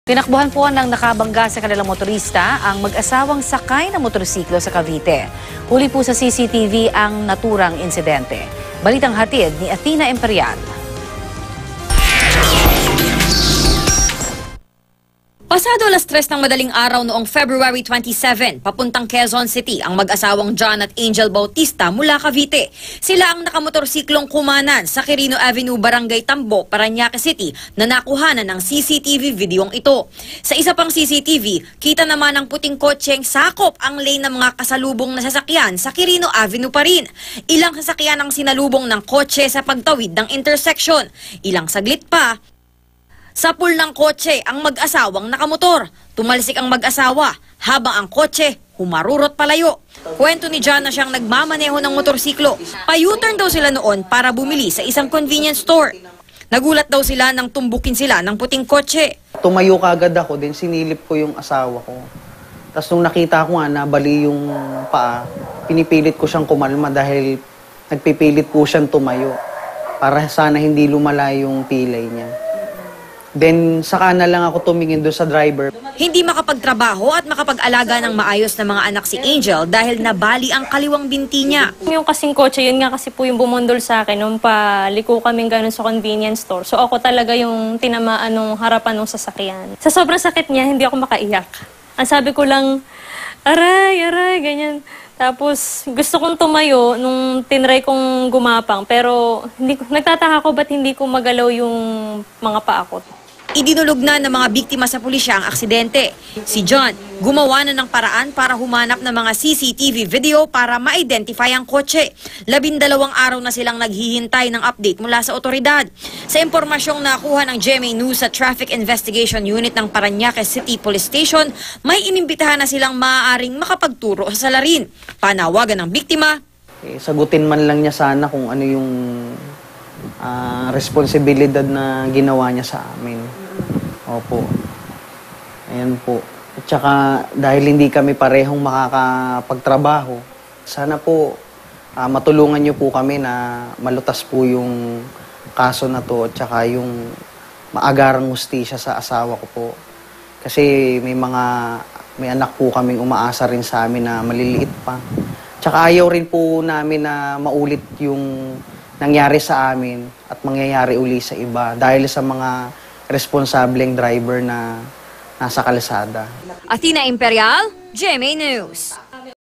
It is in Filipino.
Tinakbuhan po ng nakabangga sa kanilang motorista ang mag-asawang sakay ng motorsiklo sa Cavite. Huli po sa CCTV ang naturang insidente. Balitang hatid ni Athena Imperial. Pasado alas 3 ng madaling araw noong February 27, papuntang Quezon City ang mag-asawang John at Angel Bautista mula Cavite. Sila ang nakamotorsiklong kumanan sa Quirino Avenue, Barangay Tambo, Parañaque City na nakuhanan ng CCTV videong ito. Sa isa pang CCTV, kita naman ang puting kotseng sakop ang lane ng mga kasalubong na sasakyan sa Quirino Avenue pa rin. Ilang sasakyan ang sinalubong ng kotse sa pagtawid ng intersection. Ilang saglit pa, sa pool ng kotse ang mag-asawang nakamotor. Tumalsik ang mag-asawa habang ang kotse humarurot palayo. Kwento ni John na siyang nagmamaneho ng motorsiklo. Pa-U-turn daw sila noon para bumili sa isang convenience store. Nagulat daw sila nang tumbukin sila ng puting kotse. Tumayo kagad ako, din sinilip ko yung asawa ko. Tapos nung nakita ko nga nabali yung paa, pinipilit ko siyang kumalma dahil nagpipilit po siyang tumayo para sana hindi lumala yung pilay niya. Then, saka na lang ako tumingin doon sa driver. Hindi makapagtrabaho at makapag-alaga ng maayos na mga anak si Angel dahil nabali ang kaliwang binti niya. Yung kasing kotse, yun nga kasi po yung bumundol sa akin nung paliko kaming ganun sa convenience store. So ako talaga yung tinamaan nung harapan ng sasakyan. Sa sobrang sakit niya, hindi ako makaiyak. Ang sabi ko lang, aray, aray, ganyan. Tapos gusto kong tumayo nung tinry kong gumapang. Pero nagtataka ko ba't hindi ko magalaw yung mga paa ko. Idinulog na ng mga biktima sa pulisya ang aksidente. Si John, gumawa na ng paraan para humanap ng mga CCTV video para ma-identify ang kotse. 12 araw na silang naghihintay ng update mula sa otoridad. Sa impormasyong nakuha ng GMA News sa Traffic Investigation Unit ng Parañaque City Police Station, may inimbitahan na silang maaaring makapagturo sa salarin. Panawagan ng biktima, Sagutin man lang niya sana kung ano yung responsibilidad na ginawa niya sa amin. Opo. Ayan po. At saka dahil hindi kami parehong makakapagtrabaho, sana po matulungan niyo po kami na malutas po yung kaso na to at saka yung maagarang hustisya sa asawa ko po. Kasi may anak po kaming umaasa rin sa amin na maliliit pa. Tsaka ayaw rin po namin na maulit yung nangyari sa amin at mangyayari uli sa iba dahil sa mga responsableng driver na nasa kalsada. Athena Imperial, GMA News.